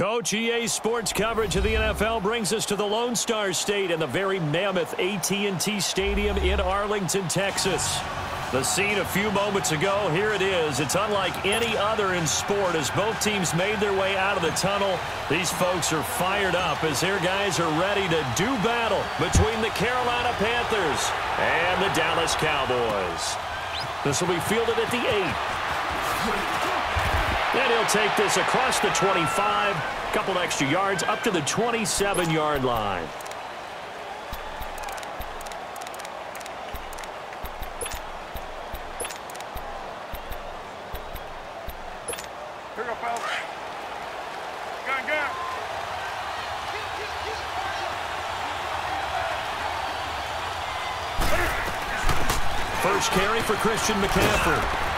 Coach, EA Sports coverage of the NFL brings us to the Lone Star State and the very mammoth AT&T Stadium in Arlington, Texas. The scene a few moments ago, here it is. It's unlike any other in sport as both teams made their way out of the tunnel. These folks are fired up as their guys are ready to do battle between the Carolina Panthers and the Dallas Cowboys. This will be fielded at the 8. And he'll take this across the 25, couple extra yards up to the 27-yard line. Here we go, fellas. Gun. First carry for Christian McCaffrey.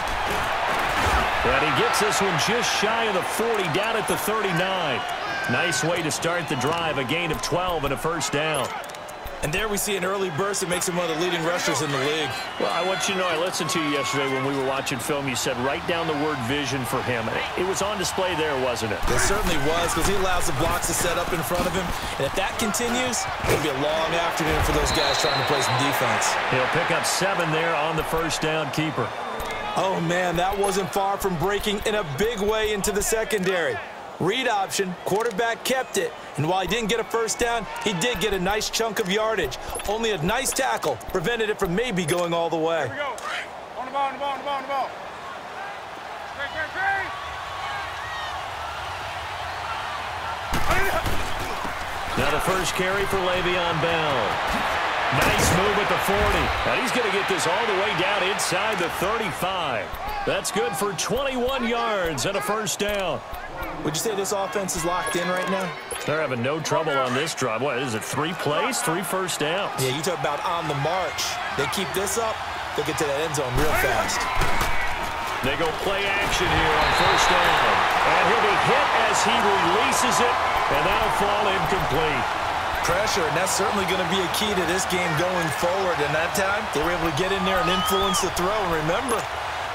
And he gets this one just shy of the 40, down at the 39. Nice way to start the drive, a gain of 12 and a first down. And there we see an early burst that makes him one of the leading rushers in the league. Well, I want you to know, I listened to you yesterday when we were watching film. You said write down the word vision for him. It was on display there, wasn't it? It certainly was, because he allows the blocks to set up in front of him. And if that continues, it'll be a long afternoon for those guys trying to play some defense. He'll pick up 7 there on the first down keeper. Oh, man, that wasn't far from breaking in a big way into the secondary. Read option, quarterback kept it, and while he didn't get a first down, he did get a nice chunk of yardage. Only a nice tackle prevented it from maybe going all the way. Here we go. On the ball. Great. Now the first carry for Le'Veon Bell. Nice move at the 40. And he's going to get this all the way down inside the 35. That's good for 21 yards and a first down. Would you say this offense is locked in right now? They're having no trouble on this drive. What is it, 3 plays, 3 first downs? Yeah, you talk about on the march. They keep this up, they'll get to that end zone real fast. They go play action here on first down. And he'll be hit as he releases it, and that'll fall incomplete. Pressure, and that's certainly going to be a key to this game going forward. And that time, they were able to get in there and influence the throw. And remember,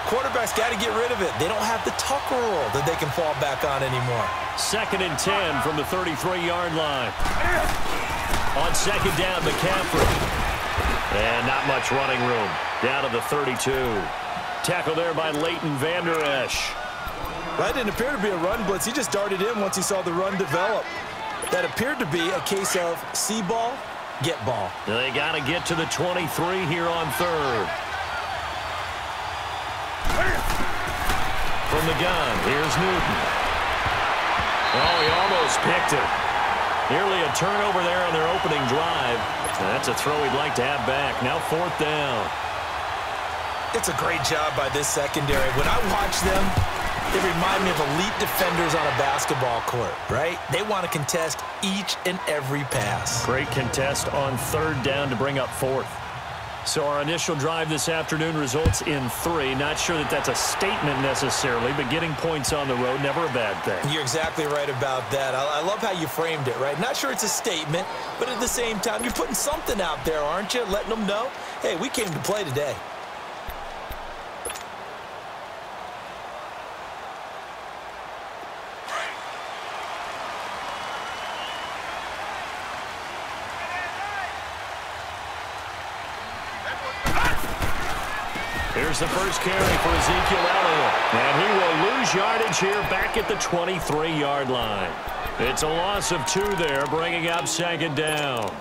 quarterbacks got to get rid of it. They don't have the Tucker rule that they can fall back on anymore. 2nd and 10 from the 33-yard line. On second down, McCaffrey. And not much running room. Down to the 32. Tackle there by Leighton Vander Esch. That didn't appear to be a run blitz. He just darted in once he saw the run develop. That appeared to be a case of see ball, get ball. They got to get to the 23 here on 3rd. From the gun, here's Newton. Oh, he almost picked it. Nearly a turnover there on their opening drive. That's a throw he'd like to have back. Now 4th down. It's a great job by this secondary. When I watch them, they remind me of elite defenders on a basketball court, right? They want to contest each and every pass. Great contest on 3rd down to bring up 4th. So our initial drive this afternoon results in 3. Not sure that that's a statement necessarily, but getting points on the road, never a bad thing. You're exactly right about that. I love how you framed it, right? Not sure it's a statement, but at the same time, you're putting something out there, aren't you? Letting them know, hey, we came to play today. Here's the first carry for Ezekiel Elliott. And he will lose yardage here back at the 23-yard line. It's a loss of 2 there, bringing up 2nd down.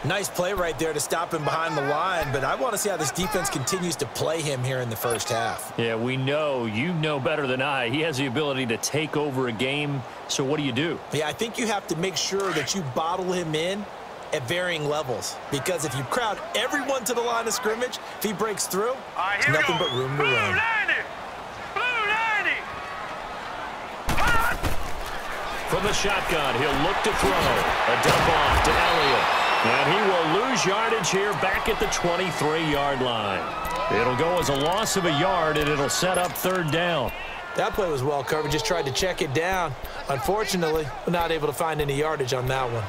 Nice play right there to stop him behind the line, but I want to see how this defense continues to play him here in the first half. Yeah, we know, you know better than I, he has the ability to take over a game. So what do? Yeah, I think you have to make sure that you bottle him in at varying levels, because if you crowd everyone to the line of scrimmage, if he breaks through, there's nothing but room to run. From the shotgun, he'll look to throw. A dump off to Elliott. And he will lose yardage here back at the 23-yard line. It'll go as a loss of a yard, and it'll set up 3rd down. That play was well covered, just tried to check it down. Unfortunately, we're not able to find any yardage on that one.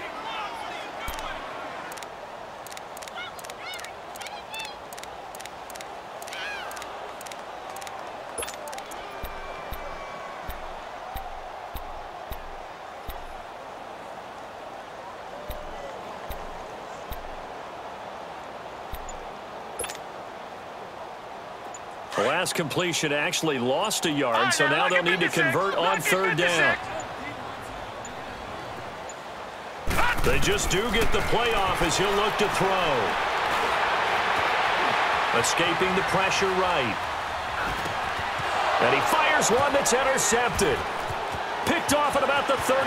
The last completion actually lost a yard, so now they'll need to convert on third down. They just do get the play off as he'll look to throw. Escaping the pressure right. And he fires one that's intercepted. Picked off at about the 31.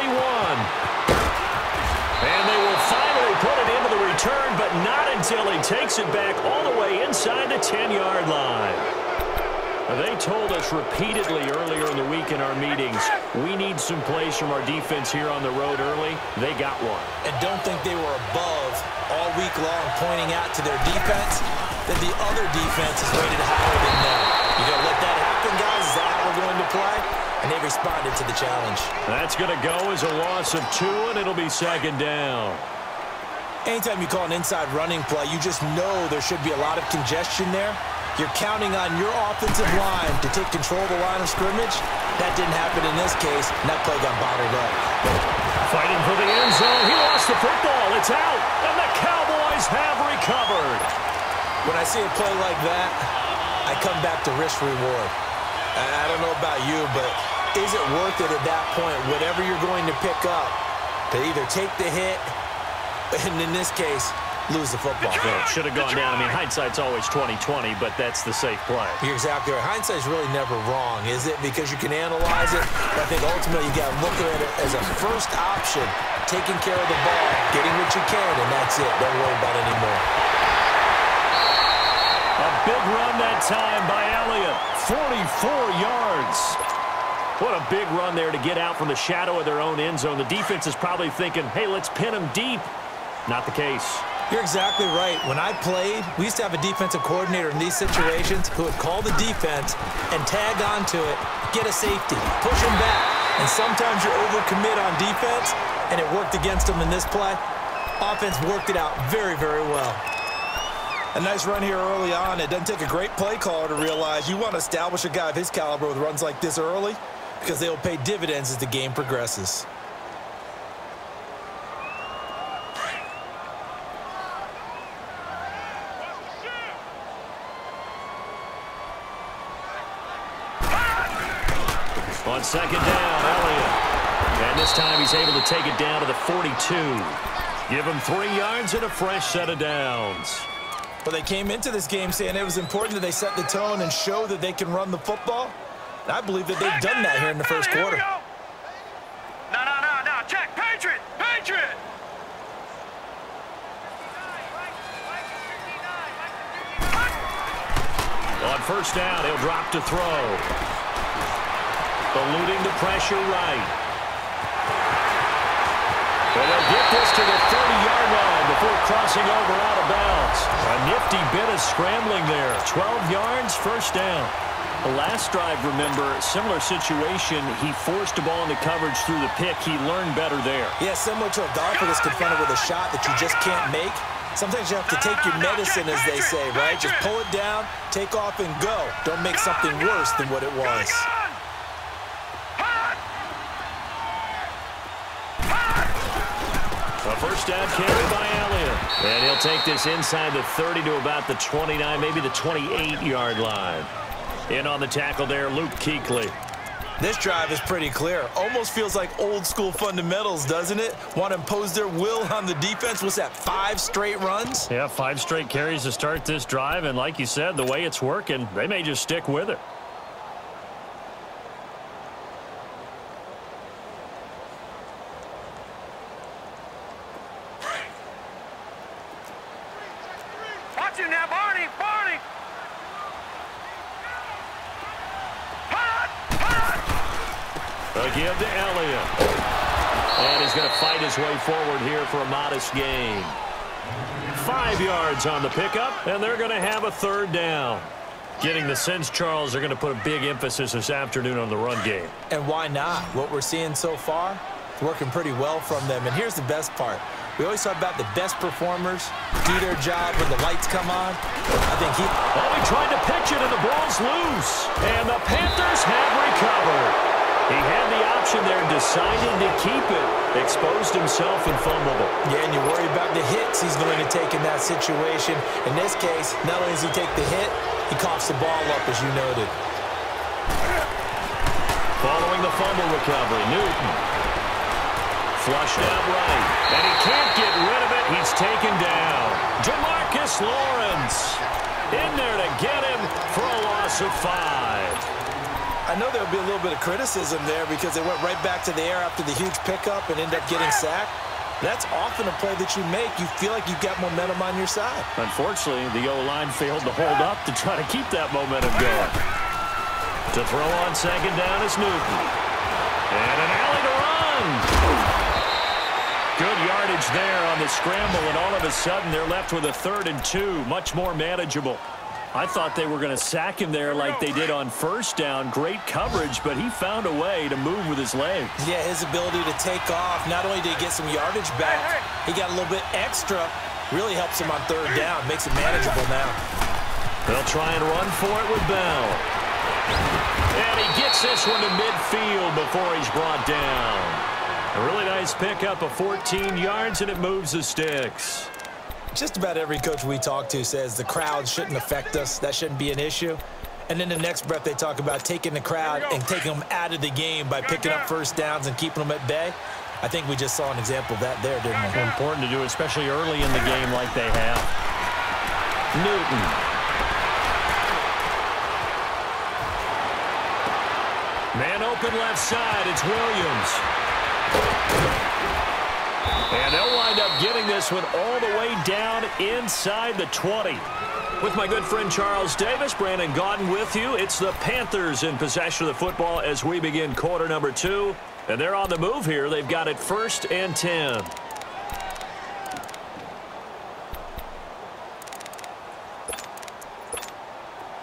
And they will finally put it into the return, but not until he takes it back all the way inside the 10-yard line. They told us repeatedly earlier in the week in our meetings, we need some plays from our defense here on the road early. They got one. And don't think they were above all week long pointing out to their defense that the other defense is rated higher than them. You going to let that happen, guys? Is that how we're going to play? And they responded to the challenge. That's going to go as a loss of 2, and it'll be second down. Anytime you call an inside running play, you just know there should be a lot of congestion there. You're counting on your offensive line to take control of the line of scrimmage. That didn't happen in this case, and that play got bottled up. Fighting for the end zone. He lost the football. It's out, and the Cowboys have recovered. When I see a play like that, I come back to risk-reward. I don't know about you, but is it worth it at that point, whatever you're going to pick up, to either take the hit, and in this case, lose the football? Well, it should have gone down. I mean, hindsight's always 20/20, but that's the safe play. You're exactly right. Hindsight's really never wrong, is it? Because you can analyze it. But I think ultimately you got to look at it as a first option, taking care of the ball, getting what you can, and that's it. Don't worry about it anymore. A big run that time by Elliott. 44 yards. What a big run there to get out from the shadow of their own end zone. The defense is probably thinking, hey, let's pin them deep. Not the case. You're exactly right. When I played, we used to have a defensive coordinator in these situations who would call the defense and tag onto it, get a safety, push them back. And sometimes you overcommit on defense, and it worked against them in this play. Offense worked it out very, very well. A nice run here early on. It doesn't take a great play caller to realize you want to establish a guy of his caliber with runs like this early because they will pay dividends as the game progresses. On second down, Elliott. And this time he's able to take it down to the 42. Give him 3 yards and a fresh set of downs. Well, they came into this game saying it was important that they set the tone and show that they can run the football. And I believe that they've done that here in the first quarter. No. Check. Patriot. On first down, he'll drop to throw. Eluding the pressure right. Well, they'll get this to the 30-yard line before crossing over out of bounds. A nifty bit of scrambling there. 12 yards, first down. The last drive, remember, similar situation. He forced a ball into coverage through the pick. He learned better there. Yeah, similar to a golfer that's confronted with a shot that you just can't make. Sometimes you have to take your medicine, as they say, right? Just pull it down, take off, and go. Don't make something worse than what it was. A first down carry by Elliott. And he'll take this inside the 30 to about the 29, maybe the 28-yard line. In on the tackle there, Luke Kuechly. This drive is pretty clear. Almost feels like old-school fundamentals, doesn't it? Want to impose their will on the defense. What's that, 5 straight runs? Yeah, 5 straight carries to start this drive. And like you said, the way it's working, they may just stick with it. Watch him now, Barney. A give to Elliott. And he's going to fight his way forward here for a modest gain. 5 yards on the pickup, and they're going to have a third down. Getting the sense, Charles, they're going to put a big emphasis this afternoon on the run game. And why not? What we're seeing so far, it's working pretty well from them. And here's the best part. We always talk about the best performers do their job when the lights come on. I think he tried to pitch it, and the ball's loose. And the Panthers have recovered. He had the option there, decided to keep it, exposed himself and fumbled it. Yeah, and you worry about the hits he's going to take in that situation. In this case, not only does he take the hit, he coughs the ball up, as you noted. Following the fumble recovery, Newton. Flushed out right, and he can't get rid of it. He's taken down. Demarcus Lawrence in there to get him for a loss of 5. I know there'll be a little bit of criticism there because they went right back to the air after the huge pickup and ended up getting sacked. That's often a play that you make. You feel like you've got momentum on your side. Unfortunately, the O-line failed to hold up to try to keep that momentum going. To throw on second down is Newton. And an alley to run. Good yardage there on the scramble, and all of a sudden they're left with a 3rd and 2, much more manageable. I thought they were going to sack him there like they did on first down. Great coverage, but he found a way to move with his legs. Yeah, his ability to take off, not only did he get some yardage back, he got a little bit extra. Really helps him on 3rd down, makes it manageable now. They'll try and run for it with Bell. And he gets this one to midfield before he's brought down. A really nice pickup of 14 yards, and it moves the sticks. Just about every coach we talk to says the crowd shouldn't affect us. That shouldn't be an issue. And in the next breath, they talk about taking the crowd and taking them out of the game by picking up first downs and keeping them at bay. I think we just saw an example of that there, didn't we? Important to do, especially early in the game like they have. Newton. Man open left side. It's Williams. And they'll wind up getting this one all the way down inside the 20. With my good friend Charles Davis, Brandon Gaudin with you. It's the Panthers in possession of the football as we begin quarter number 2. And they're on the move here. They've got it 1st and 10.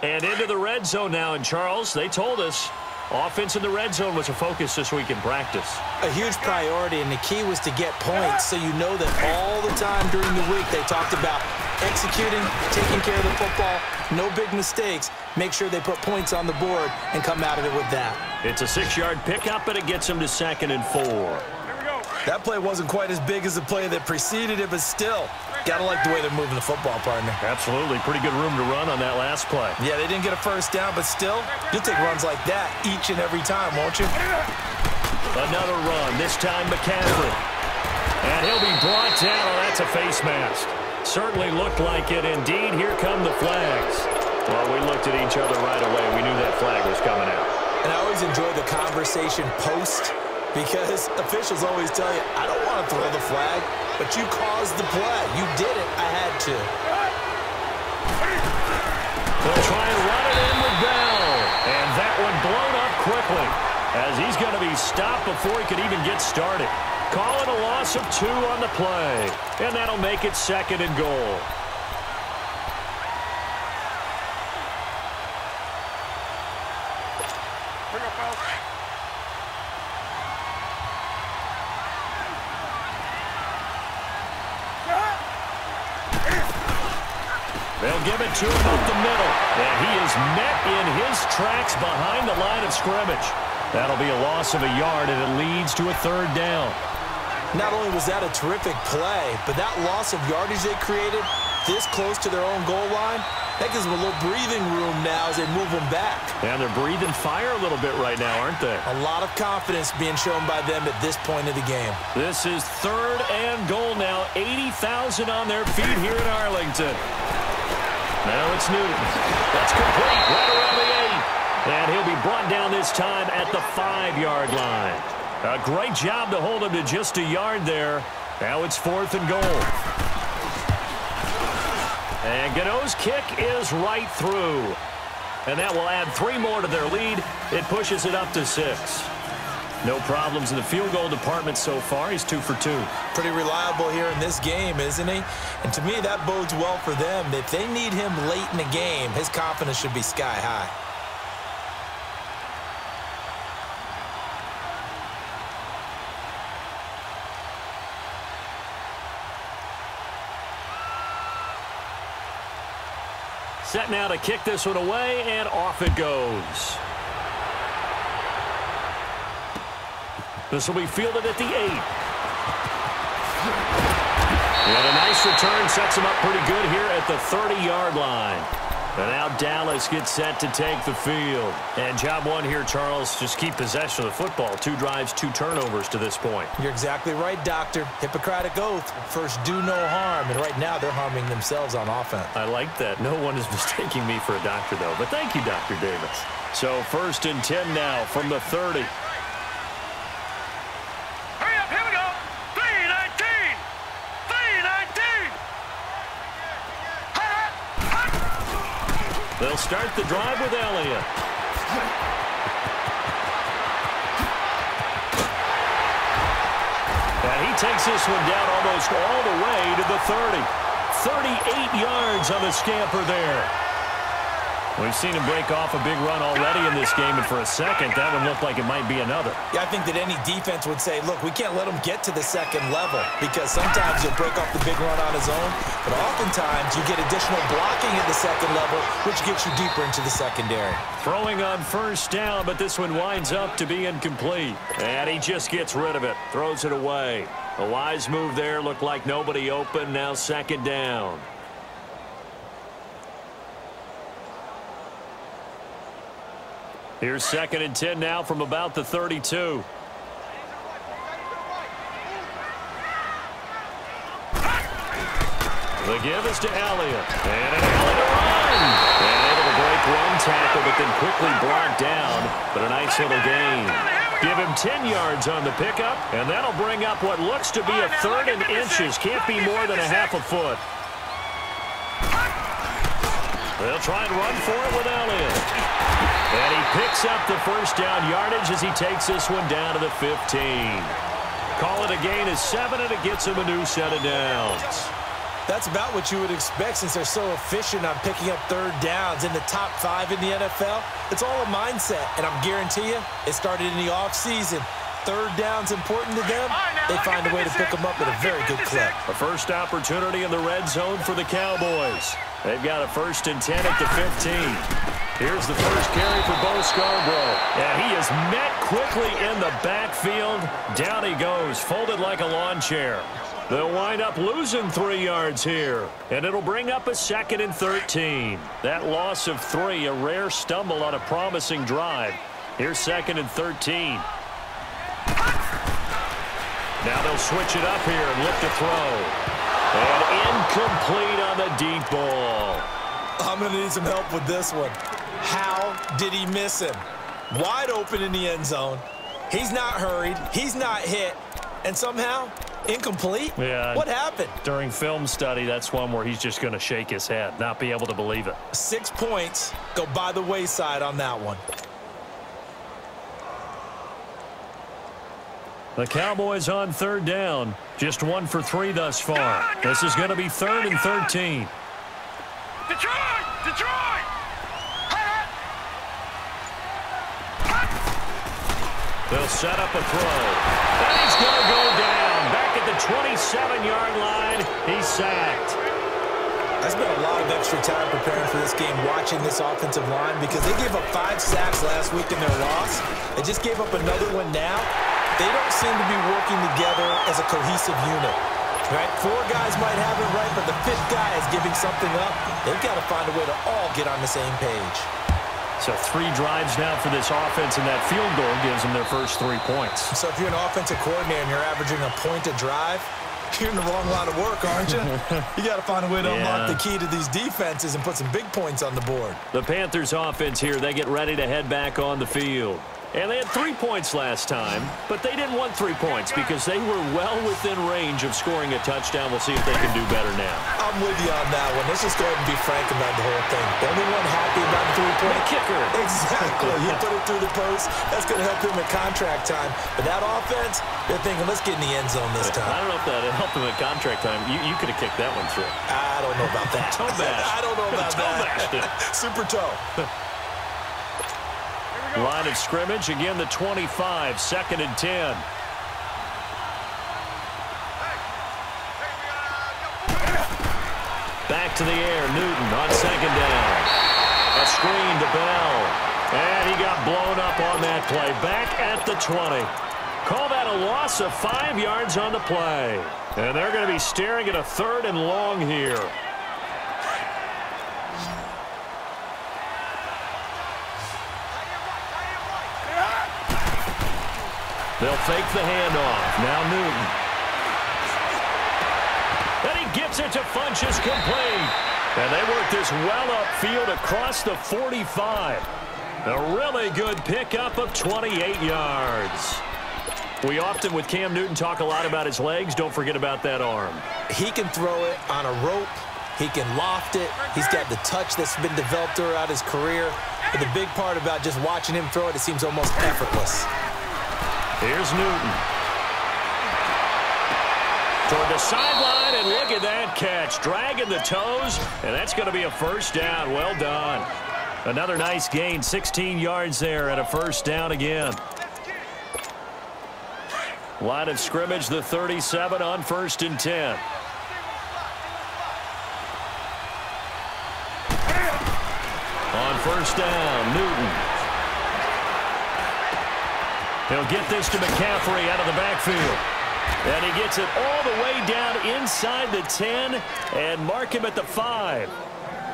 And into the red zone now. And Charles, they told us offense in the red zone was a focus this week in practice. A huge priority, and the key was to get points, so you know that all the time during the week they talked about executing, taking care of the football, no big mistakes, make sure they put points on the board and come out of it with that. It's a 6-yard pickup, and it gets them to 2nd and 4. That play wasn't quite as big as the play that preceded it, but still, got to like the way they're moving the football, partner. Absolutely. Pretty good room to run on that last play. Yeah, they didn't get a first down, but still, you'll take runs like that each and every time, won't you? Another run, this time McCaffrey. And he'll be brought down. Oh, that's a face mask. Certainly looked like it. Indeed, here come the flags. Well, we looked at each other right away. We knew that flag was coming out. And I always enjoy the conversation post, because officials always tell you, I don't want to throw the flag, but you caused the play. You did it. I had to. They'll try and run it in with Bell. And that one blown up quickly, as he's going to be stopped before he could even get started. Call it a loss of 2 on the play. And that'll make it 2nd and goal. They'll give it to him up the middle. And he is met in his tracks behind the line of scrimmage. That'll be a loss of a yard, and it leads to a 3rd down. Not only was that a terrific play, but that loss of yardage they created this close to their own goal line, that gives them a little breathing room now as they move them back. And they're breathing fire a little bit right now, aren't they? A lot of confidence being shown by them at this point of the game. This is 3rd and goal now. 80,000 on their feet here in Arlington. Now it's Newton. That's complete right around the 8. And he'll be brought down this time at the 5-yard line. A great job to hold him to just a yard there. Now it's 4th and goal. And Gano's kick is right through. And that will add 3 more to their lead. It pushes it up to 6. No problems in the field goal department so far. He's 2 for 2. Pretty reliable here in this game, isn't he? And to me, that bodes well for them. If they need him late in the game, his confidence should be sky high. Set now to kick this one away, and off it goes. This will be fielded at the 8. And a nice kickoff return sets him up pretty good here at the 30-yard line. And now Dallas gets set to take the field. And job one here, Charles, just keep possession of the football. 2 drives, 2 turnovers to this point. You're exactly right, Doctor. Hippocratic oath. First, do no harm. And right now, they're harming themselves on offense. I like that. No one is mistaking me for a doctor, though. But thank you, Dr. Davis. So 1st and 10 now from the 30. Hurry up, here we go. 3-19. 3-19. They'll start the drive with Elliott. And he takes this one down almost all the way to the 30. 38 yards on the scamper there. We've seen him break off a big run already in this game, and for a second, that one looked like it might be another. Yeah, I think that any defense would say, look, we can't let him get to the second level because sometimes he'll break off the big run on his own, but oftentimes you get additional blocking at the second level, which gets you deeper into the secondary. Throwing on 1st down, but this one winds up to be incomplete. And he just gets rid of it, throws it away. A wise move there, looked like nobody open, now 2nd down. Here's 2nd and 10 now from about the 32. The give is to Elliott. And an Elliott run. And able to break one tackle, but then quickly brought down. But a nice little gain. Give him 10 yards on the pickup, and that'll bring up what looks to be a 3rd and inches. Can't be more than a half a foot. They'll try and run for it with Elliott. And he picks up the 1st down yardage as he takes this one down to the 15. Call it a gain of 7, and it gets him a new set of downs. That's about what you would expect since they're so efficient on picking up 3rd downs in the top 5 in the NFL. It's all a mindset, and I'm guarantee you it started in the offseason. 3rd down's important to them. They find a way to pick them up at a very good clip. A first opportunity in the red zone for the Cowboys. They've got a 1st and 10 at the 15. Here's the first carry for Bo Scarborough. And he is met quickly in the backfield. Down he goes, folded like a lawn chair. They'll wind up losing 3 yards here. And it'll bring up a 2nd and 13. That loss of 3, a rare stumble on a promising drive. Here's 2nd and 13. Now they'll switch it up here and look to throw. And incomplete on the deep ball. I'm going to need some help with this one. How did he miss him? Wide open in the end zone. He's not hurried. He's not hit. And somehow, incomplete? Yeah. What happened? During film study, that's one where he's just going to shake his head, not be able to believe it. 6 points go by the wayside on that one. The Cowboys on 3rd down. Just 1 for 3 thus far. This is going to be 3rd and 13. Detroit! Detroit! They'll set up a throw. And he's going to go down. Back at the 27-yard line. He's sacked. I spent a lot of extra time preparing for this game watching this offensive line because they gave up 5 sacks last week in their loss. They just gave up another one now. They don't seem to be working together as a cohesive unit. Right? 4 guys might have it right, but the 5th guy is giving something up. They've got to find a way to all get on the same page. So 3 drives now for this offense, and that field goal gives them their first 3 points. So if you're an offensive coordinator and you're averaging a point a drive, you're in the wrong line of work, aren't you? You got to find a way to unlock the key to these defenses and put some big points on the board. The Panthers offense here, they get ready to head back on the field. And they had 3 points last time, but they didn't want 3 points because they were well within range of scoring a touchdown. We'll see if they can do better now. I'm with you on that one. Let's just go ahead and be frank about the whole thing. The only one happy about the 3-point kicker. Exactly. He put it through the post. That's going to help him at contract time. But that offense, they're thinking, let's get in the end zone this time. I don't know if that helped him at contract time. You could have kicked that one through. I don't know about that. Toe bash. I don't know about that. Super toe. Line of scrimmage, again the 25, 2nd and 10. Back to the air, Newton on 2nd down. A screen to Bell. And he got blown up on that play. Back at the 20. Call that a loss of 5 yards on the play. And they're going to be staring at a 3rd and long here. They'll fake the handoff. Now Newton. And he gets it to Funchess complete. And they work this well upfield across the 45. A really good pickup of 28 yards. We often, with Cam Newton, talk a lot about his legs. Don't forget about that arm. He can throw it on a rope. He can loft it. He's got the touch that's been developed throughout his career. But the big part about just watching him throw it, it seems almost effortless. Here's Newton. Toward the sideline, and look at that catch. Dragging the toes, and that's going to be a 1st down. Well done. Another nice gain, 16 yards there, and a 1st down again. Line of scrimmage, the 37 on 1st and 10. On 1st down, Newton. He'll get this to McCaffrey out of the backfield. And he gets it all the way down inside the 10 and mark him at the 5.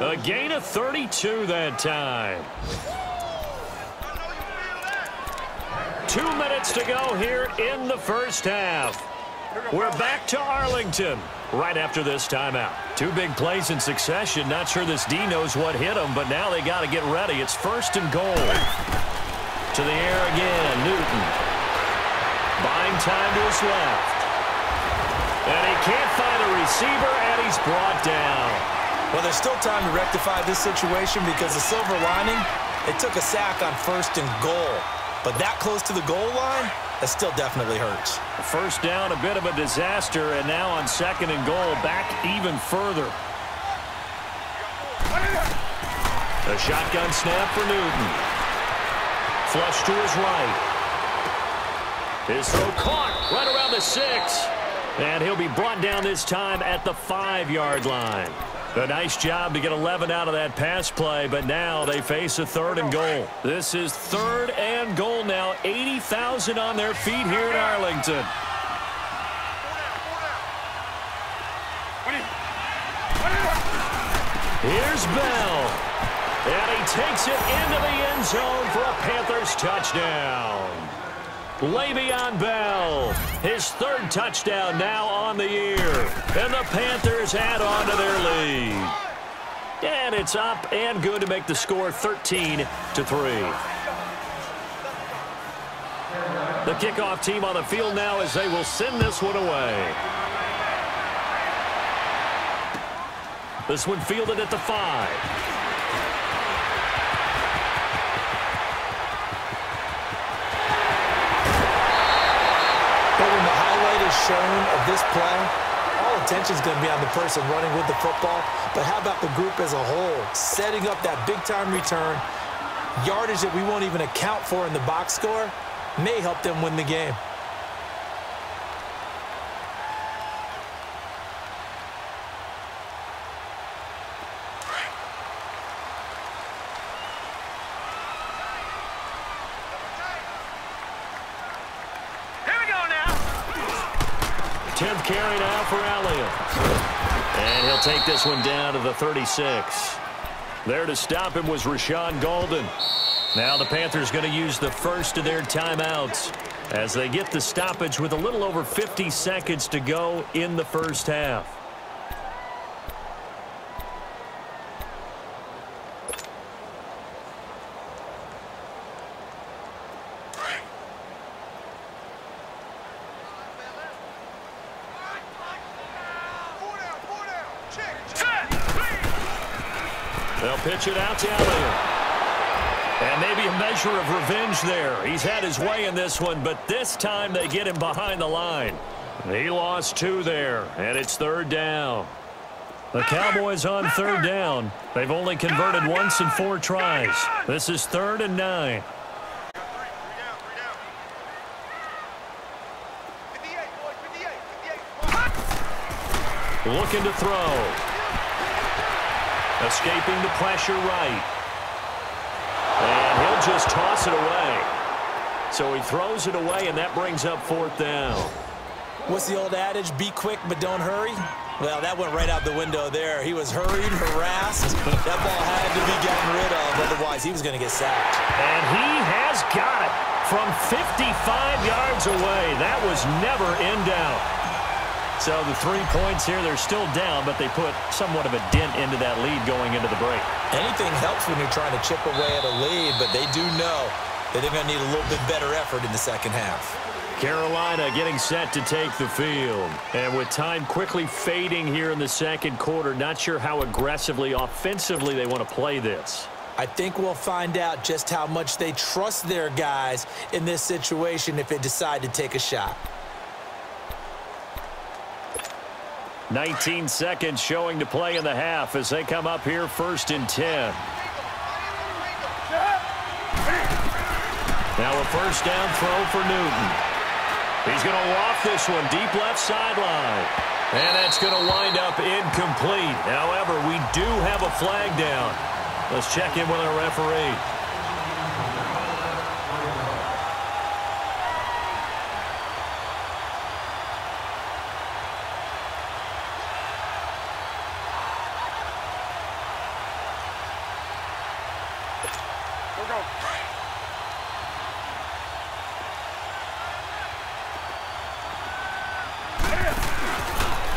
A gain of 32 that time. 2 minutes to go here in the 1st half. We're back to Arlington right after this timeout. 2 big plays in succession. Not sure this D knows what hit him, but now they got to get ready. It's 1st and goal. To the air again, Newton. Buying time to his left. And he can't find a receiver, and he's brought down. Well, there's still time to rectify this situation because the silver lining, it took a sack on 1st and goal. But that close to the goal line, that still definitely hurts. 1st down, a bit of a disaster, and now on 2nd and goal, back even further. A shotgun snap for Newton. Flush to his right. His throw caught right around the 6. And he'll be brought down this time at the 5-yard line. A nice job to get 11 out of that pass play, but now they face a 3rd and goal. This is 3rd and goal now. 80,000 on their feet here in Arlington. Here's Bell. And he takes it into the end zone for a Panthers touchdown. Le'Veon Bell, his 3rd touchdown now on the year. And the Panthers add on to their lead. And it's up and good to make the score 13-3. The kickoff team on the field now as they will send this one away. This one fielded at the 5. Shown of this play, all attention is going to be on the person running with the football, but how about the group as a whole, setting up that big-time return, yardage that we won't even account for in the box score, may help them win the game. Carry now for Elliott. And he'll take this one down to the 36. There to stop him was Rashawn Golden. Now the Panthers going to use the 1st of their timeouts as they get the stoppage with a little over 50 seconds to go in the 1st half. They'll pitch it out to Elliott. And maybe a measure of revenge there. He's had his way in this one, but this time they get him behind the line. He lost 2 there, and it's 3rd down. The Cowboys on 3rd down. They've only converted once in 4 tries. This is 3rd and 9. Looking to throw. Escaping the pressure right. And he'll just toss it away. So he throws it away, and that brings up 4th down. What's the old adage? Be quick, but don't hurry? Well, that went right out the window there. He was hurried, harassed. That ball had to be gotten rid of, otherwise he was going to get sacked. And he has got it from 55 yards away. That was never in doubt. So the 3 points here, they're still down, but they put somewhat of a dent into that lead going into the break. Anything helps when you're trying to chip away at a lead, but they do know that they're going to need a little bit better effort in the second half. Carolina getting set to take the field. And with time quickly fading here in the second quarter, not sure how aggressively, offensively they want to play this. I think we'll find out just how much they trust their guys in this situation if they decide to take a shot. 19 seconds showing to play in the half as they come up here 1st and 10. Now a 1st down throw for Newton. He's going to loft this one deep left sideline. And that's going to wind up incomplete. However, we do have a flag down. Let's check in with our referee.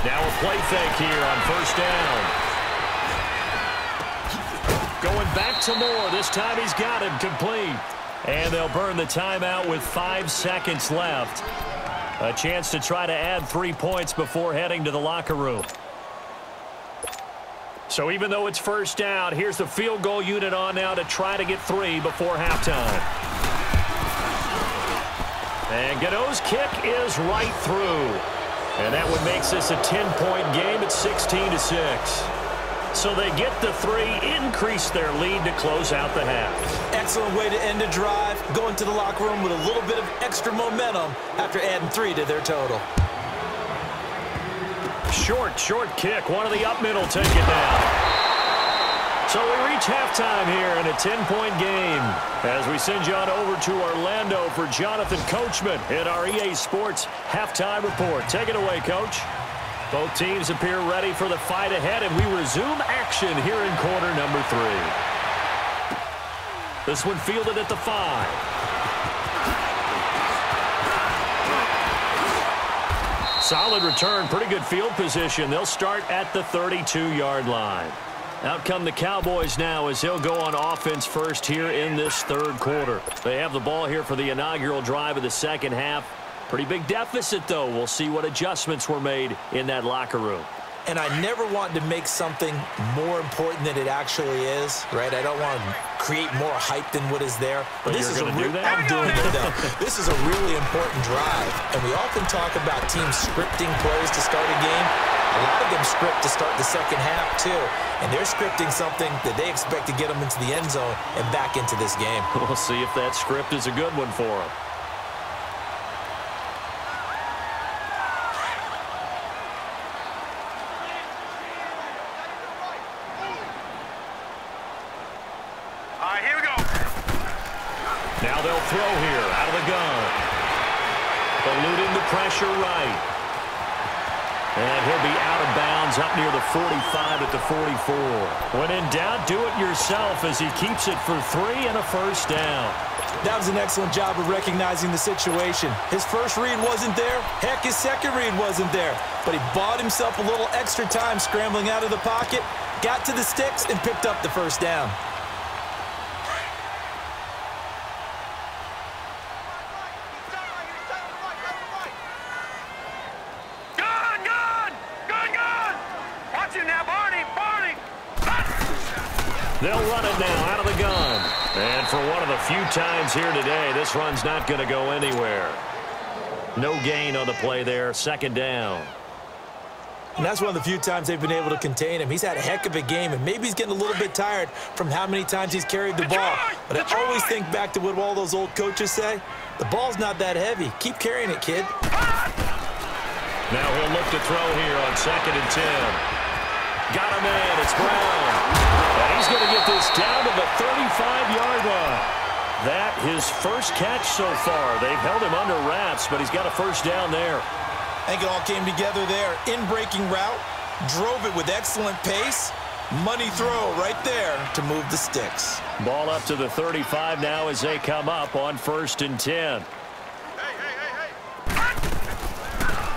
Now a play fake here on 1st down. Going back to Moore. This time he's got him complete. And they'll burn the timeout with 5 seconds left. A chance to try to add 3 points before heading to the locker room. So even though it's 1st down, here's the field goal unit on now to try to get 3 before halftime. And Gano's kick is right through. And that one makes this a 10-point game at 16-6. So they get the 3, increase their lead to close out the half. Excellent way to end a drive, going to the locker room with a little bit of extra momentum after adding 3 to their total. Short kick. One of the up middle take it down. So we reach halftime here in a 10-point game as we send you on over to Orlando for Jonathan Coachman in our EA Sports Halftime Report. Take it away, Coach. Both teams appear ready for the fight ahead, and we resume action here in quarter number 3. This one fielded at the 5. Solid return, pretty good field position. They'll start at the 32-yard line. Out come the Cowboys now as he'll go on offense first here in this 3rd quarter. They have the ball here for the inaugural drive of the second half. Pretty big deficit, though. We'll see what adjustments were made in that locker room. And I never want to make something more important than it actually is, right? I don't want to create more hype than what is there. But this is a do that? I'm doing it, though. This is a really important drive. And we often talk about teams scripting plays to start a game. A lot of them script to start the second half, too. And they're scripting something that they expect to get them into the end zone and back into this game. We'll see if that script is a good one for them. Here we go. Now they'll throw here out of the gun. Eluding the pressure right. And he'll be out of bounds up near the 45 at the 44. When in doubt, do it yourself as he keeps it for 3 and a 1st down. That was an excellent job of recognizing the situation. His first read wasn't there. Heck, his second read wasn't there. But he bought himself a little extra time scrambling out of the pocket, got to the sticks, and picked up the 1st down. They'll run it now out of the gun. And for one of the few times here today, this run's not going to go anywhere. No gain on the play there. 2nd down. And that's one of the few times they've been able to contain him. He's had a heck of a game, and maybe he's getting a little bit tired from how many times he's carried the ball. But I always think back to what all those old coaches say. The ball's not that heavy. Keep carrying it, kid. Now he'll look to throw here on 2nd and 10. Got him in. It's Brown. And he's going to get this down to the 35-yard line. that his first catch so far. They've held him under wraps, but he's got a first down there. I think it all came together there. In-breaking route, drove it with excellent pace. Money throw right there to move the sticks. Ball up to the 35 now as they come up on 1st and 10.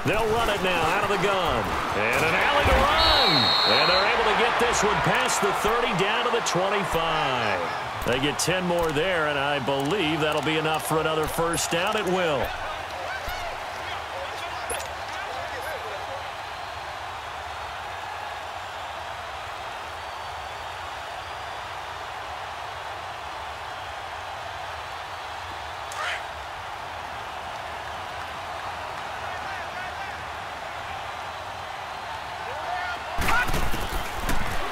They'll run it now out of the gun. And an alley to run. And they're able to get this one past the 30 down to the 25. They get 10 more there, and I believe that'll be enough for another first down. It will.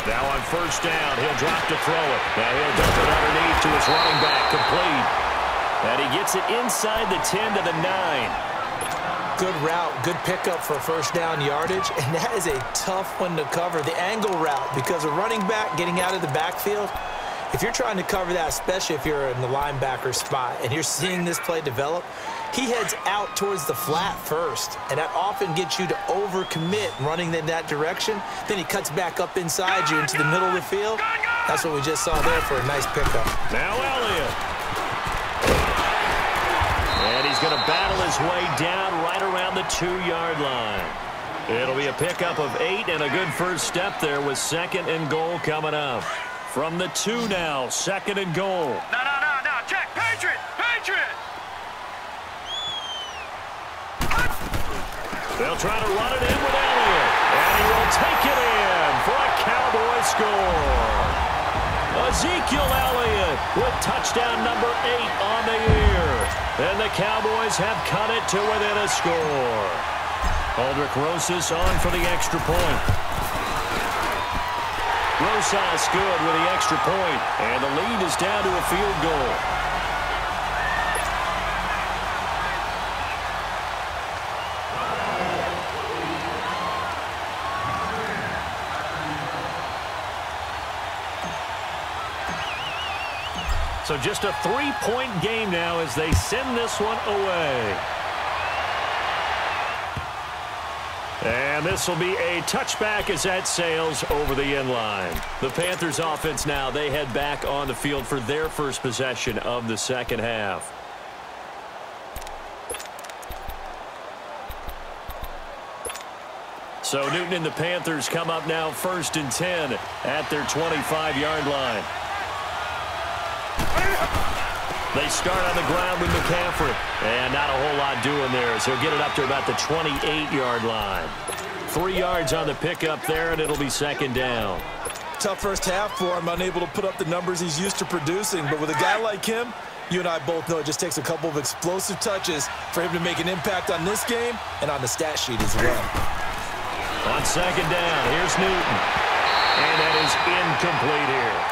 Now on first down, he'll drop to throw it. Now he'll dump it underneath to his running back, complete. And he gets it inside the 10 to the 9. Good route, good pickup for first down yardage, and that is a tough one to cover. The angle route, because a running back getting out of the backfield, if you're trying to cover that, especially if you're in the linebacker spot and you're seeing this play develop, he heads out towards the flat first, and that often gets you to overcommit running in that direction. Then he cuts back up inside you into the middle of the field. That's what we just saw there for a nice pickup. Now Elliott. And he's going to battle his way down right around the 2-yard line. It'll be a pickup of 8 and a good first step there with 2nd and goal coming up. From the 2 now, 2nd and goal. No, check, Patriot. They'll try to run it in with Elliott. And he will take it in for a Cowboy score. Ezekiel Elliott with touchdown number 8 on the year. And the Cowboys have cut it to within a score. Aldrick Rosas on for the extra point. Rosas good with the extra point. And the lead is down to a field goal. So just a 3-point game now as they send this one away. And this will be a touchback as that sails over the end line. The Panthers offense now, they head back on the field for their first possession of the second half. So Newton and the Panthers come up now 1st and 10 at their 25-yard line. They start on the ground with McCaffrey. And not a whole lot doing there as he'll get it up to about the 28-yard line. 3 yards on the pickup there, and it'll be 2nd down. Tough first half for him, unable to put up the numbers he's used to producing. But with a guy like him, you and I both know it just takes a couple of explosive touches for him to make an impact on this game and on the stat sheet as well. On 2nd down, here's Newton. And that is incomplete here.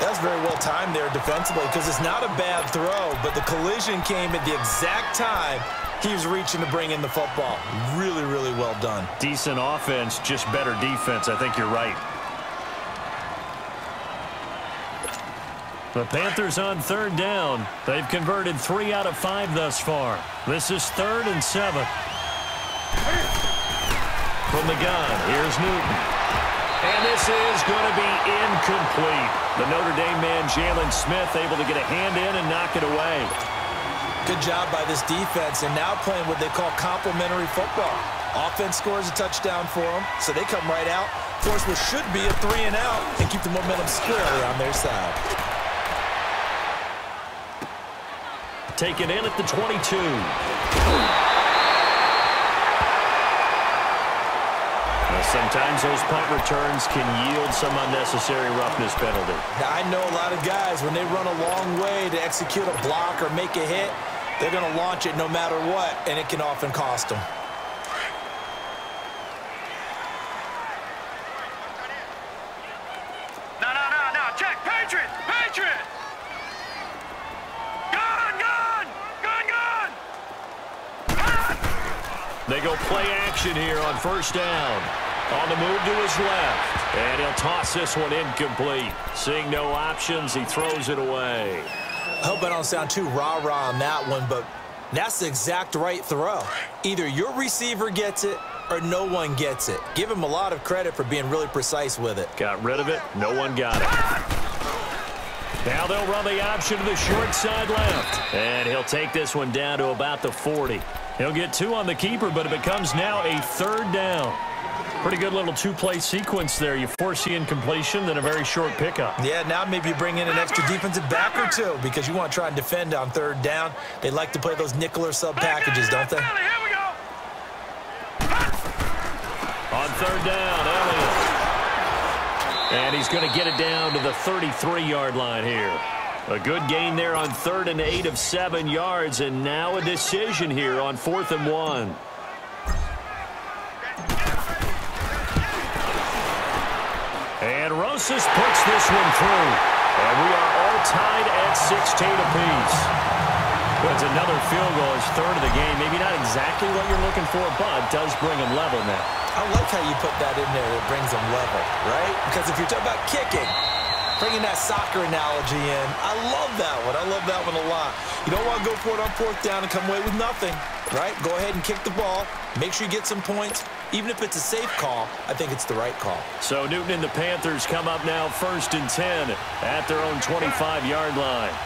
That's very well timed there defensively because it's not a bad throw, but the collision came at the exact time he was reaching to bring in the football. Really, really well done. Decent offense, just better defense. I think you're right. The Panthers on 3rd down. They've converted 3 out of 5 thus far. This is 3rd and 7. From the gun, here's Newton. And this is going to be incomplete. The Notre Dame man, Jalen Smith, able to get a hand in and knock it away. Good job by this defense, and now playing what they call complementary football. Offense scores a touchdown for them, so they come right out, force what should be a 3 and out, and keep the momentum squarely on their side. Taken in at the 22. Sometimes those punt returns can yield some unnecessary roughness penalty. I know a lot of guys, when they run a long way to execute a block or make a hit, they're going to launch it no matter what, and it can often cost them. No, check, Patriot! Gun! They go play action here on 1st down. On the move to his left. And he'll toss this one incomplete. Seeing no options, he throws it away. I hope I don't sound too rah-rah on that one, but that's the exact right throw. Either your receiver gets it or no one gets it. Give him a lot of credit for being really precise with it. Got rid of it. No one got it. Now they'll run the option to the short side left. And he'll take this one down to about the 40. He'll get 2 on the keeper, but it becomes now a 3rd down. Pretty good little 2-play sequence there. You force the incompletion, then a very short pickup. Yeah, now maybe you bring in an extra defensive back or 2 because you want to try and defend on 3rd down. They like to play those nickel or sub packages, don't they? Here we go. On 3rd down, Elliott. And he's going to get it down to the 33-yard line here. A good gain there on 3rd and 8 of 7 yards, and now a decision here on 4th and 1. And Rosas puts this one through. And we are all tied at 16 apiece. That's another field goal, his 3rd of the game. Maybe not exactly what you're looking for, but does bring him level now. I like how you put that in there. It brings them level, right? Because if you're talking about kicking, bringing that soccer analogy in, I love that one. I love that one a lot. You don't want to go for it on 4th down and come away with nothing, right? Go ahead and kick the ball. Make sure you get some points. Even if it's a safe call, I think it's the right call. So Newton and the Panthers come up now 1st and 10 at their own 25-yard line.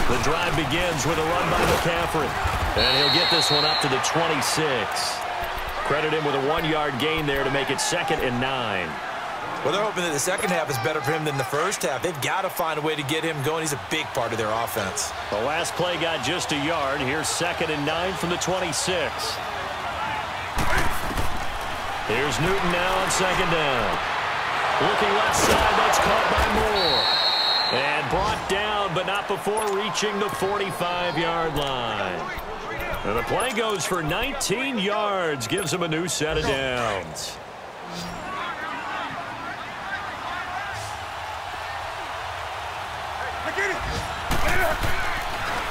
The drive begins with a run by McCaffrey. And he'll get this one up to the 26. Credit him with a 1-yard gain there to make it 2nd and 9. Well, they're hoping that the second half is better for him than the first half. They've got to find a way to get him going. He's a big part of their offense. The last play got just a yard. Here's 2nd and 9 from the 26. Here's Newton now on 2nd down. Looking left side, that's caught by Moore. And brought down, but not before reaching the 45-yard line. And the play goes for 19 yards, gives him a new set of downs.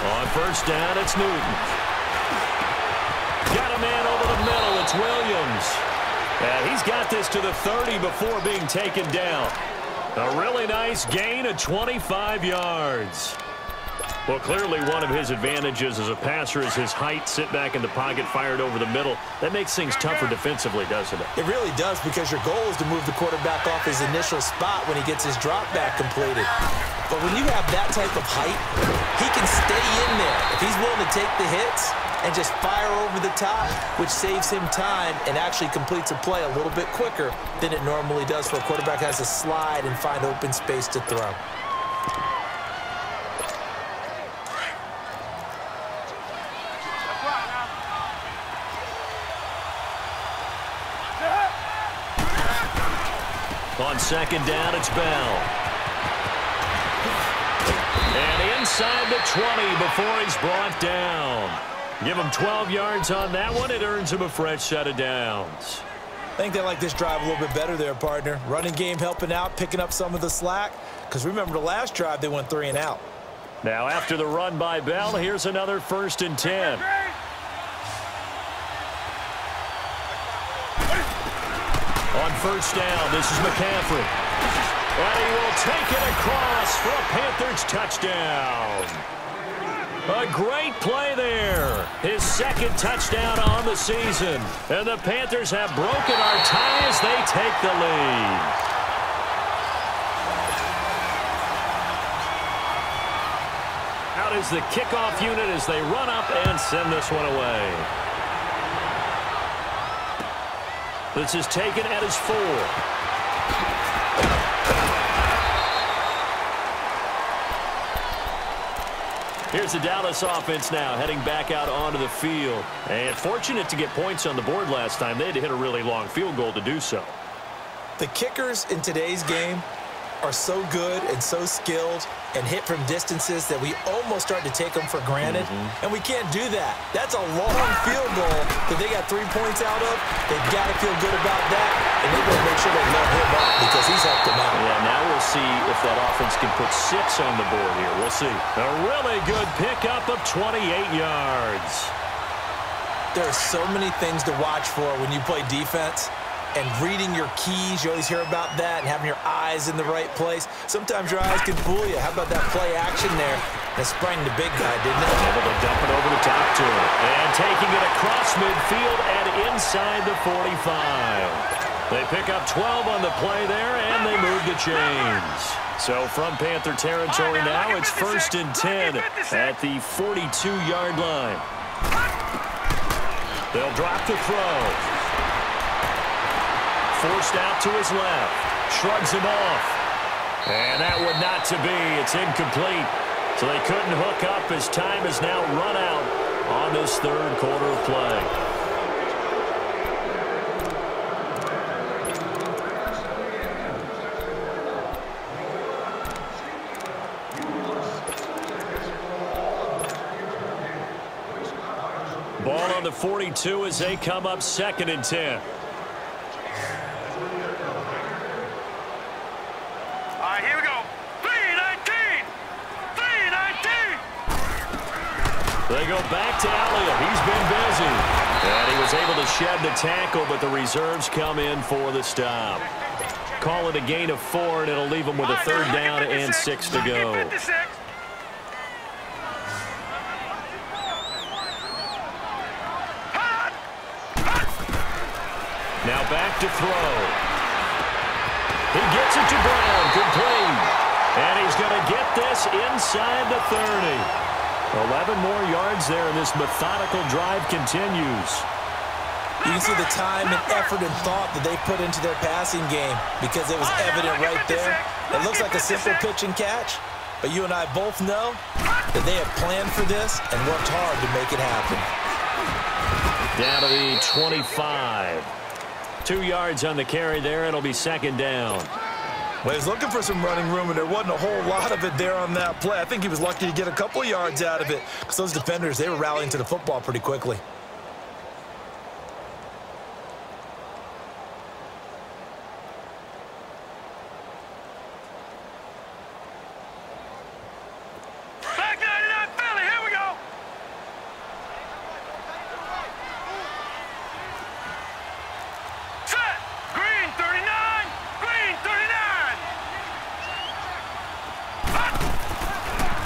On 1st down, it's Newton. Got a man over the middle. It's Williams. And he's got this to the 30 before being taken down. A really nice gain of 25 yards. Well, clearly one of his advantages as a passer is his height. Sit back in the pocket, fired over the middle. That makes things tougher defensively, doesn't it? It really does, because your goal is to move the quarterback off his initial spot when he gets his drop back completed. But when you have that type of height, he can stay in there. If he's willing to take the hits and just fire over the top, which saves him time and actually completes a play a little bit quicker than it normally does for a quarterback who has to slide and find open space to throw. On 2nd down, it's Bell. And inside the 20 before he's brought down. Give him 12 yards on that one. It earns him a fresh set of downs. I think they like this drive a little bit better there, partner. Running game helping out, picking up some of the slack. Because remember, the last drive, they went 3 and out. Now, after the run by Bell, here's another 1st and 10. On 1st down, this is McCaffrey. And he will take it across for a Panthers touchdown. A great play there. His 2nd touchdown on the season. And the Panthers have broken our tie as they take the lead. Out is the kickoff unit as they run up and send this one away. This is taken at his 4. Here's the Dallas offense now heading back out onto the field. And fortunate to get points on the board last time. They had to hit a really long field goal to do so. The kickers in today's game are so good and so skilled and hit from distances that we almost start to take them for granted. And we can't do that. That's a long field goal that they got 3 points out of. They've got to feel good about that, and they're going to make sure they load him up because he's helped them out. Yeah, now we'll see if that offense can put 6 on the board here. We'll see. A really good pickup of 28 yards. There are so many things to watch for when you play defense. and reading your keys. You always hear about that, and having your eyes in the right place. Sometimes your eyes can fool you. How about that play action there? That sprang the big guy, didn't it? Able to dump it over the top to him. And taking it across midfield and inside the 45. They pick up 12 on the play there, and they move the chains. So from Panther territory now, it's 1st and 10 at the 42-yard line. They'll drop the throw. Forced out to his left. Shrugs him off. And that would not to be. It's incomplete. So they couldn't hook up as time has now run out on this third quarter of play. Ball on the 42 as they come up 2nd and 10. Here we go. 3-19. 3-19. They go back to Elliott. He's been busy. And he was able to shed the tackle, but the reserves come in for the stop. Call it a gain of 4, and it'll leave them with a 3rd down and 6 to go. Now back to throw. He gets it to Brown, complete. And he's going to get this inside the 30. 11 more yards there, and this methodical drive continues. You can see the time and effort and thought that they put into their passing game because it was evident right there. It looks like a simple pitch and catch, but you and I both know that they have planned for this and worked hard to make it happen. Down to the 25. 2 yards on the carry there. It'll be 2nd down. Well, he was looking for some running room, and there wasn't a whole lot of it there on that play. I think he was lucky to get a couple of yards out of it because those defenders, they were rallying to the football pretty quickly.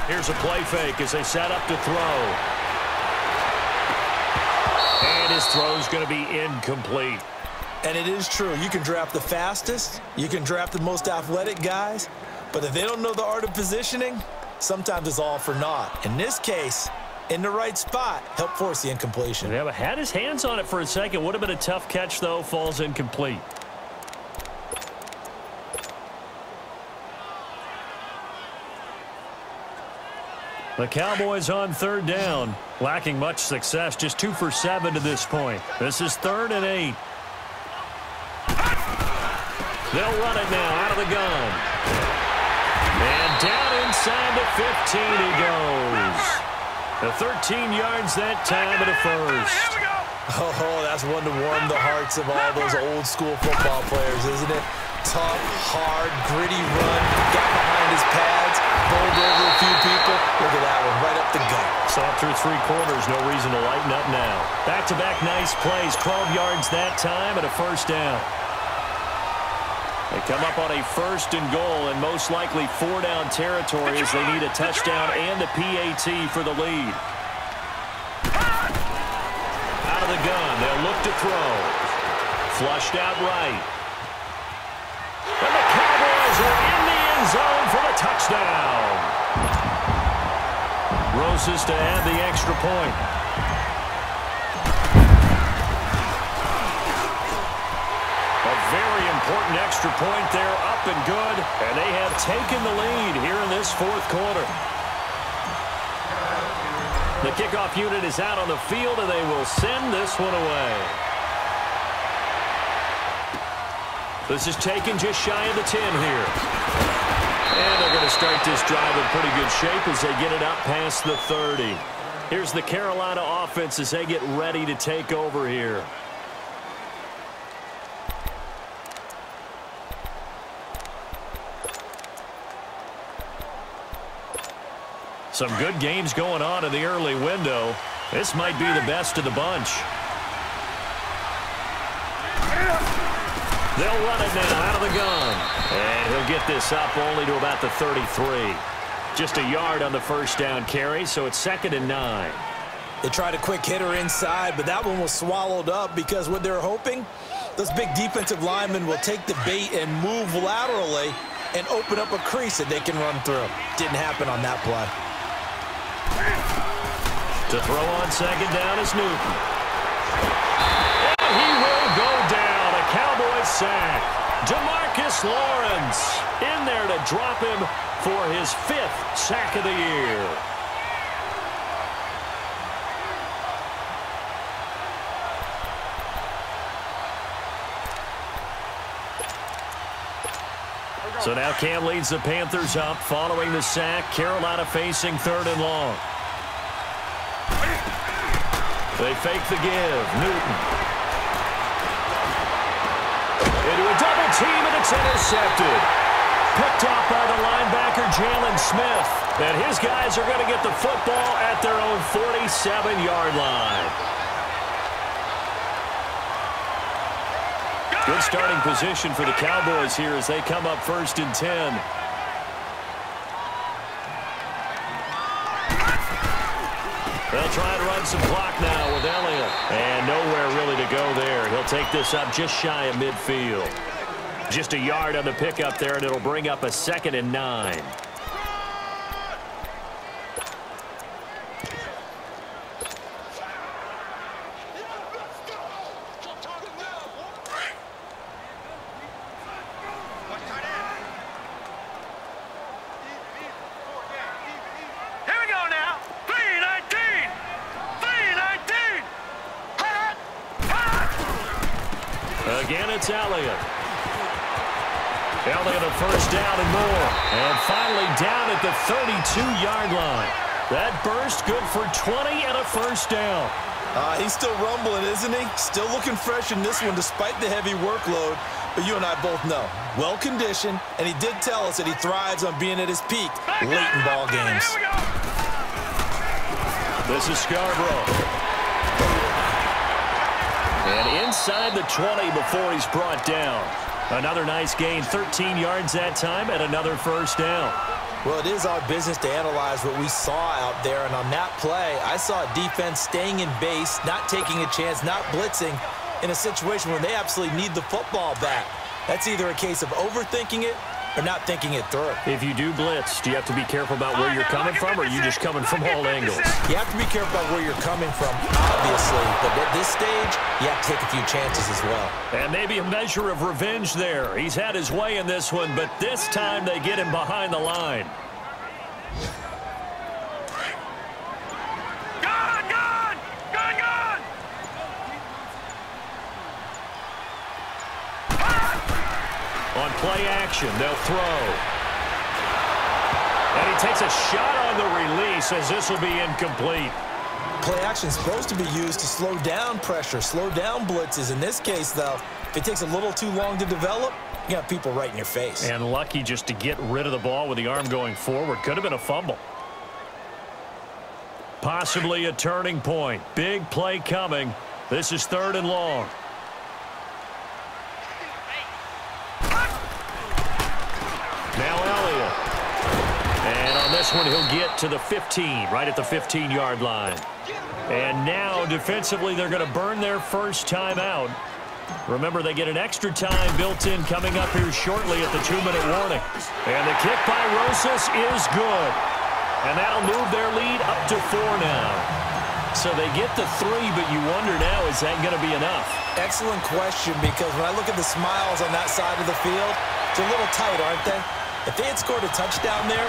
Here's a play fake as they set up to throw. And his throw's going to be incomplete. And it is true. You can draft the fastest. You can draft the most athletic guys. But if they don't know the art of positioning, sometimes it's all for naught. In this case, in the right spot, help force the incompletion. Yeah, but had his hands on it for a second. Would have been a tough catch, though. Falls incomplete. The Cowboys on 3rd down, lacking much success, just 2 for 7 to this point. This is 3rd and 8. They'll run it now out of the gun. And down inside the 15 he goes. The 13 yards that time of the first. Oh, that's one to warm the hearts of all those old school football players, isn't it? Tough, hard, gritty run, got behind his pads, bowled over a few people. Look at that one, right up the gut. Saw through 3 quarters, no reason to lighten up now. Back-to-back nice plays, 12 yards that time and a 1st down. They come up on a 1st and goal and most likely 4-down territory as they need a touchdown and the PAT for the lead. Out of the gun, they'll look to throw. Flushed out right. And the Cowboys are in the end zone for the touchdown. Roses to add the extra point. A very important extra point there, up and good. And they have taken the lead here in this 4th quarter. The kickoff unit is out on the field, and they will send this one away. This is taken just shy of the 10 here. And they're going to start this drive in pretty good shape as they get it up past the 30. Here's the Carolina offense as they get ready to take over here. Some good games going on in the early window. This might be the best of the bunch. They'll run it now out of the gun. And he'll get this up only to about the 33. Just a yard on the first down carry, so it's 2nd and 9. They tried a quick hitter inside, but that one was swallowed up because what they're hoping, those big defensive linemen will take the bait and move laterally and open up a crease that they can run through. Didn't happen on that play. To throw on 2nd down is Newton. And he will go down. A Cowboys sack. DeMarcus Lawrence in there to drop him for his 5th sack of the year. So now Cam leads the Panthers up following the sack. Carolina facing 3rd and long. They fake the give. Newton. Into a double team, and it's intercepted. Picked off by the linebacker, Jalen Smith. And his guys are going to get the football at their own 47-yard line. Good starting position for the Cowboys here as they come up 1st and 10. They'll try and run some clock now with Elliott. And nowhere really to go there. He'll take this up just shy of midfield. Just a yard on the pickup there, and it'll bring up a 2nd and 9. Again, it's Elliott. Elliott a first down and more. And finally down at the 32-yard line. That burst good for 20 and a first down. He's still rumbling, isn't he? Still looking fresh in this one despite the heavy workload. But you and I both know, well-conditioned, and he did tell us that he thrives on being at his peak late in ball games. This is Scarborough. And inside the 20 before he's brought down. Another nice gain, 13 yards that time, and another first down. Well, it is our business to analyze what we saw out there, and on that play, I saw a defense staying in base, not taking a chance, not blitzing, in a situation where they absolutely need the football back. That's either a case of overthinking it or not thinking it through. If you do blitz, do you have to be careful about where you're coming from, or are you just coming from all angles? You have to be careful about where you're coming from, obviously, but at this stage, you have to take a few chances as well. And maybe a measure of revenge there. He's had his way in this one, but this time they get him behind the line. On play action, they'll throw. And he takes a shot on the release as this will be incomplete. Play action is supposed to be used to slow down pressure, slow down blitzes. In this case, though, if it takes a little too long to develop, you got people right in your face. And lucky just to get rid of the ball with the arm going forward. Could have been a fumble. Possibly a turning point. Big play coming. This is 3rd and long. Now Elliott. And on this one, he'll get to the 15, right at the 15-yard line. And now, defensively, they're going to burn their first time out. Remember, they get an extra time built in coming up here shortly at the 2-minute warning. And the kick by Rosas is good. And that'll move their lead up to 4 now. So they get the 3, but you wonder now, is that going to be enough? Excellent question, because when I look at the smiles on that side of the field, it's a little tight, aren't they? If they had scored a touchdown there,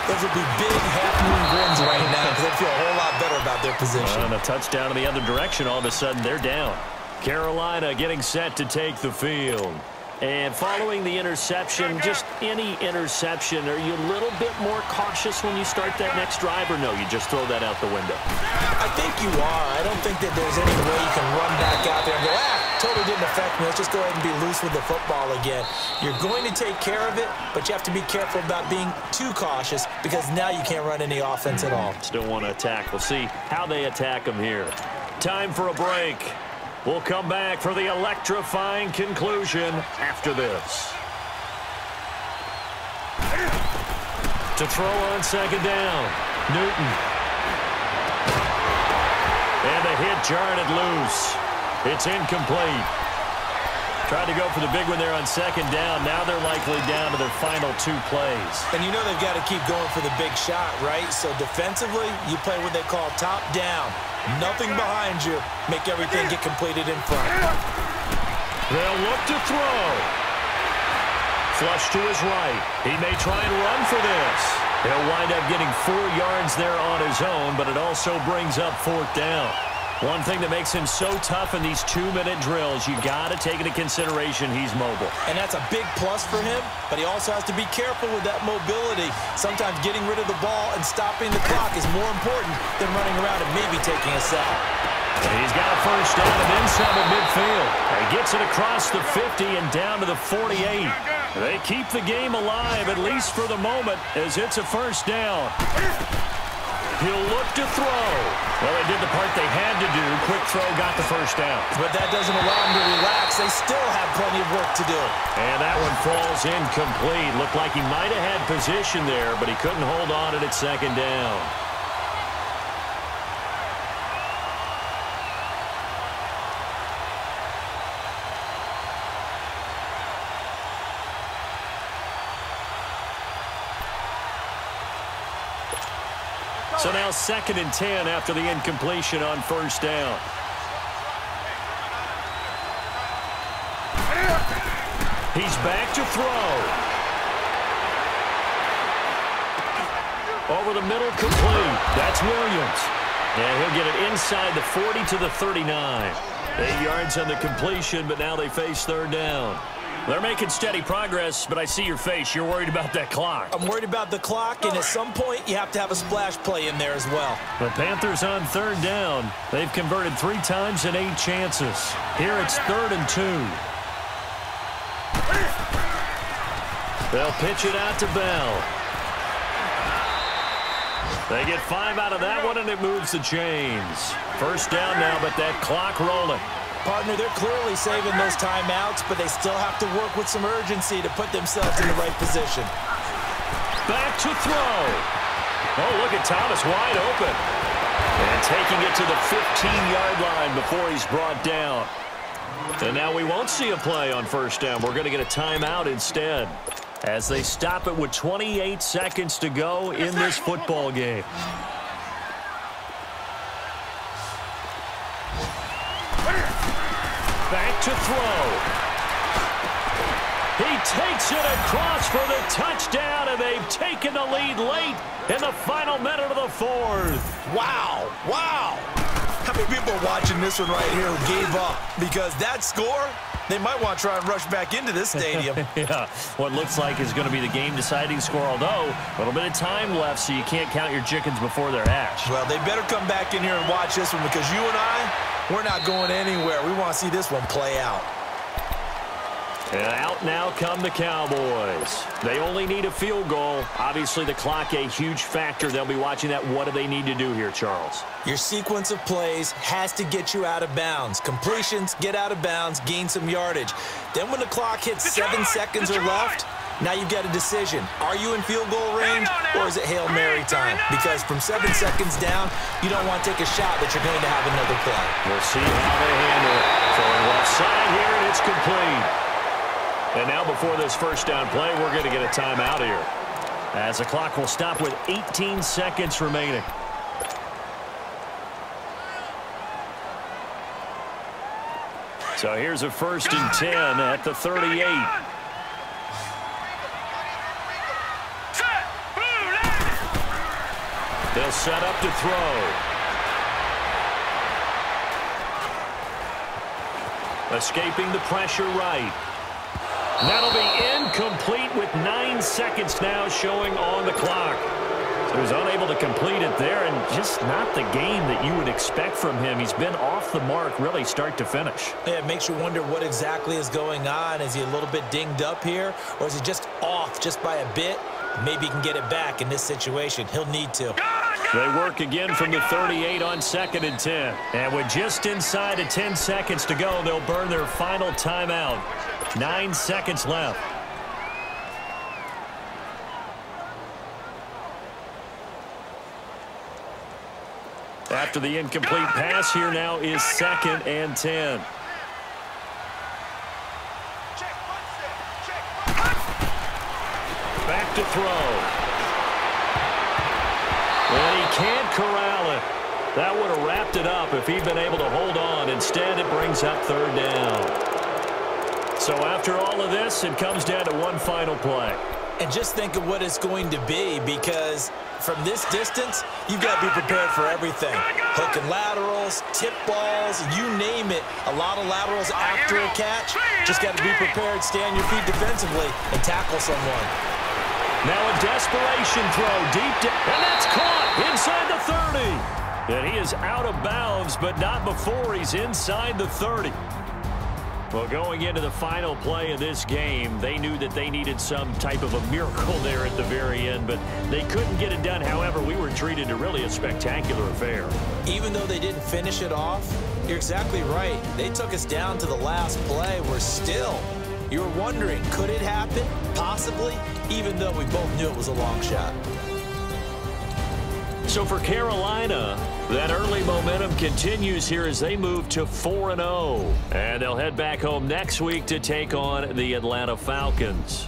those would be big half-moon grins right now because they'd feel a whole lot better about their position. And a touchdown in the other direction, all of a sudden they're down. Carolina getting set to take the field. And following the interception, just any interception, are you a little bit more cautious when you start that next drive, or no, you just throw that out the window? I think you are. I don't think that there's any way you can run back out there and go, totally didn't affect me. Let's just go ahead and be loose with the football again. You're going to take care of it, but you have to be careful about being too cautious because now you can't run any offense at all. Still want to attack. We'll see how they attack them here. Time for a break. We'll come back for the electrifying conclusion after this. To throw on second down, Newton. And the hit jarred it loose. It's incomplete. Tried to go for the big one there on second down. Now they're likely down to their final 2 plays. And you know they've got to keep going for the big shot, right? So defensively, you play what they call top down. Nothing behind you. Make everything get completed in front. They'll look to throw. Flush to his right. He may try and run for this. He'll wind up getting 4 yards there on his own, but it also brings up 4th down. One thing that makes him so tough in these 2-minute drills, you got to take into consideration he's mobile. And that's a big plus for him, but he also has to be careful with that mobility. Sometimes getting rid of the ball and stopping the clock is more important than running around and maybe taking a sack. And he's got a first down and then some at midfield. He gets it across the 50 and down to the 48. They keep the game alive, at least for the moment, as it's a first down. He'll look to throw. Well, they did the part they had to do. Quick throw got the first down. But that doesn't allow them to relax. They still have plenty of work to do. And that one falls incomplete. Looked like he might have had position there, but he couldn't hold on to it at second down. So now 2nd and 10 after the incompletion on first down. He's back to throw. Over the middle, complete. That's Williams. And he'll get it inside the 40 to the 39. 8 yards on the completion, but now they face 3rd down. They're making steady progress, but I see your face. You're worried about that clock. I'm worried about the clock, and at some point, you have to have a splash play in there as well. The Panthers on 3rd down. They've converted 3 times in 8 chances. Here it's 3rd and 2. They'll pitch it out to Bell. They get 5 out of that one, and it moves the chains. First down now, but that clock rolling. Partner, they're clearly saving those timeouts, but they still have to work with some urgency to put themselves in the right position. Back to throw. Oh, look at Thomas wide open. And taking it to the 15-yard line before he's brought down. And now we won't see a play on first down. We're going to get a timeout instead, as they stop it with 28 seconds to go in this football game. Back to throw. He takes it across for the touchdown, and they've taken the lead late in the final minute of the 4th. Wow. Wow. How many people are watching this one right here who gave up? Because that score, they might want to try and rush back into this stadium. Yeah, what looks like is going to be the game-deciding score, although a little bit of time left, so you can't count your chickens before they're hatched. Well, they better come back in here and watch this one, because you and I, we're not going anywhere. We want to see this one play out. And out now come the Cowboys. They only need a field goal. Obviously, the clock a huge factor. They'll be watching that. What do they need to do here, Charles? Your sequence of plays has to get you out of bounds. Completions, get out of bounds, gain some yardage. Then when the clock hits 7 seconds or left, now you've got a decision. Are you in field goal range, or is it Hail Mary time? Because from 7 seconds down, you don't want to take a shot that you're going to have another play. We'll see how they handle it. Throwing left side here, and it's complete. And now before this first down play, we're going to get a timeout here, as the clock will stop with 18 seconds remaining. So here's a 1st and 10 at the 38. They'll set up to throw. Escaping the pressure right. That'll be incomplete with 9 seconds now showing on the clock. So he was unable to complete it there, and just not the game that you would expect from him. He's been off the mark really start to finish. Yeah, it makes you wonder what exactly is going on. Is he a little bit dinged up here, or is he just off just by a bit? Maybe he can get it back in this situation. He'll need to. They work again from the 38 on 2nd and 10. And with just inside of 10 seconds to go, they'll burn their final timeout. 9 seconds left. After the incomplete pass, here now is 2nd and 10. Back to throw. And he can't corral it. That would have wrapped it up if he'd been able to hold on. Instead, it brings up 3rd down. So after all of this, it comes down to one final play. And just think of what it's going to be, because from this distance, you've got to be prepared for everything. Hook and laterals, tip balls, you name it. A lot of laterals after a catch. Just got to be prepared, stay on your feet defensively, and tackle someone. Now a desperation throw deep down, and that's caught inside the 30. And he is out of bounds, but not before he's inside the 30. Well, going into the final play of this game, they knew that they needed some type of a miracle there at the very end, but they couldn't get it done. However, we were treated to really a spectacular affair. Even though they didn't finish it off, you're exactly right. They took us down to the last play. We're still, you were wondering, could it happen? Possibly, even though we both knew it was a long shot. So for Carolina, that early momentum continues here as they move to 4-0. And they'll head back home next week to take on the Atlanta Falcons.